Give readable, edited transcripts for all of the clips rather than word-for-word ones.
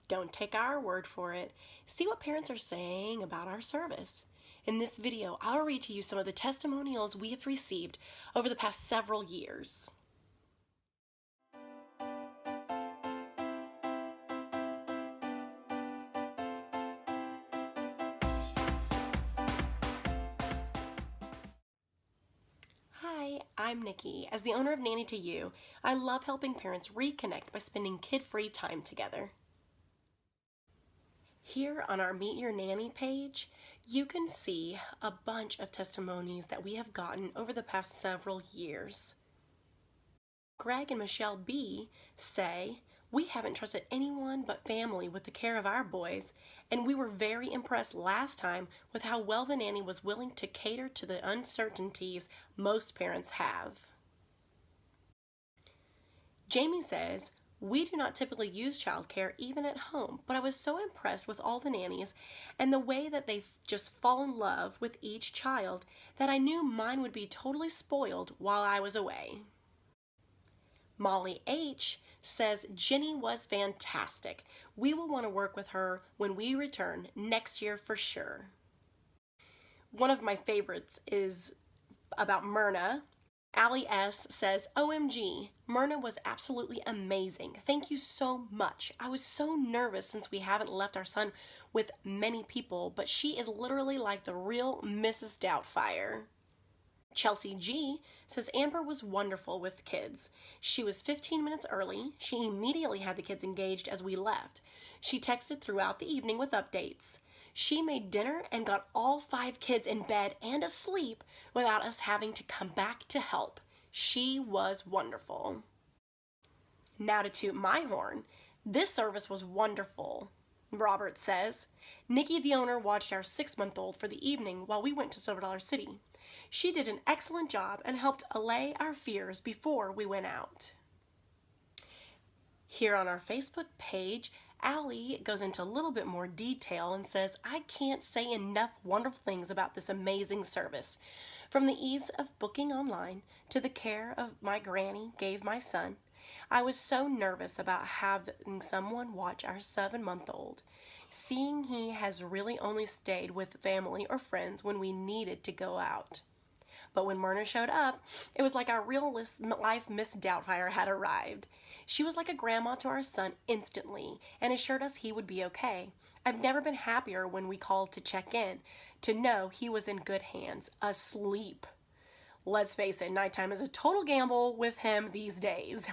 Don't take our word for it. See what parents are saying about our service. In this video, I'll read to you some of the testimonials we have received over the past several years. Hi, I'm Nikki. As the owner of Nanny2U, I love helping parents reconnect by spending kid-free time together. Here on our Meet Your Nanny page, you can see a bunch of testimonies that we have gotten over the past several years. Greg and Michelle B. say, "We haven't trusted anyone but family with the care of our boys, and we were very impressed last time with how well the nanny was willing to cater to the uncertainties most parents have." Jamie says, "We do not typically use childcare even at home, but I was so impressed with all the nannies and the way that they just fall in love with each child that I knew mine would be totally spoiled while I was away." Molly H. says, "Jenny was fantastic. We will want to work with her when we return next year for sure." One of my favorites is about Myrna. Allie S. says, "OMG, Myrna was absolutely amazing. Thank you so much. I was so nervous since we haven't left our son with many people, but she is literally like the real Mrs. Doubtfire." Chelsea G. says, "Amber was wonderful with kids. She was 15 minutes early. She immediately had the kids engaged as we left. She texted throughout the evening with updates. She made dinner and got all 5 kids in bed and asleep without us having to come back to help. She was wonderful." Now to toot my horn, "This service was wonderful." Robert says, "Nikki, the owner, watched our 6-month-old for the evening while we went to Silver Dollar City. She did an excellent job and helped allay our fears before we went out." Here on our Facebook page, Allie goes into a little bit more detail and says, "I can't say enough wonderful things about this amazing service. From the ease of booking online to the care of my granny gave my son. I was so nervous about having someone watch our 7-month-old. Seeing he has really only stayed with family or friends when we needed to go out. But when Myrna showed up, it was like our real-life Miss Doubtfire had arrived. She was like a grandma to our son instantly and assured us he would be okay. I've never been happier when we called to check in, to know he was in good hands, asleep. Let's face it, nighttime is a total gamble with him these days."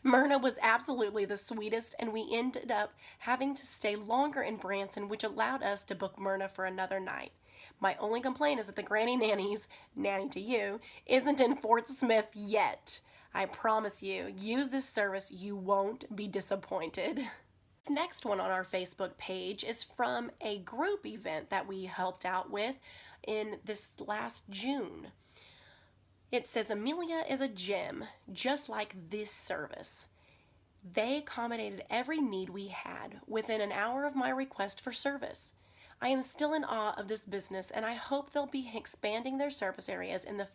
Myrna was absolutely the sweetest, and we ended up having to stay longer in Branson, which allowed us to book Myrna for another night. My only complaint is that the Granny Nannies, Nanny2U, isn't in Fort Smith yet. I promise you, use this service, you won't be disappointed. This next one on our Facebook page is from a group event that we helped out with in this last June. It says, "Amelia is a gem, just like this service. They accommodated every need we had within an hour of my request for service. I am still in awe of this business, and I hope they'll be expanding their service areas in the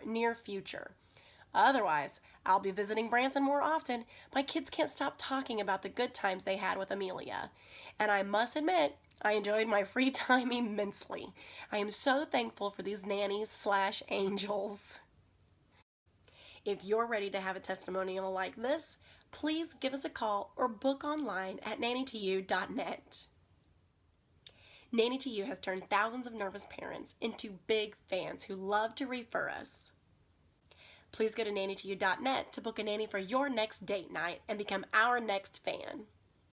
near future. Otherwise, I'll be visiting Branson more often. My kids can't stop talking about the good times they had with Amelia. And I must admit, I enjoyed my free time immensely. I am so thankful for these nannies/angels." If you're ready to have a testimonial like this, please give us a call or book online at nanny2u.net. Nanny2U has turned thousands of nervous parents into big fans who love to refer us. Please go to nanny2u.net to book a nanny for your next date night and become our next fan.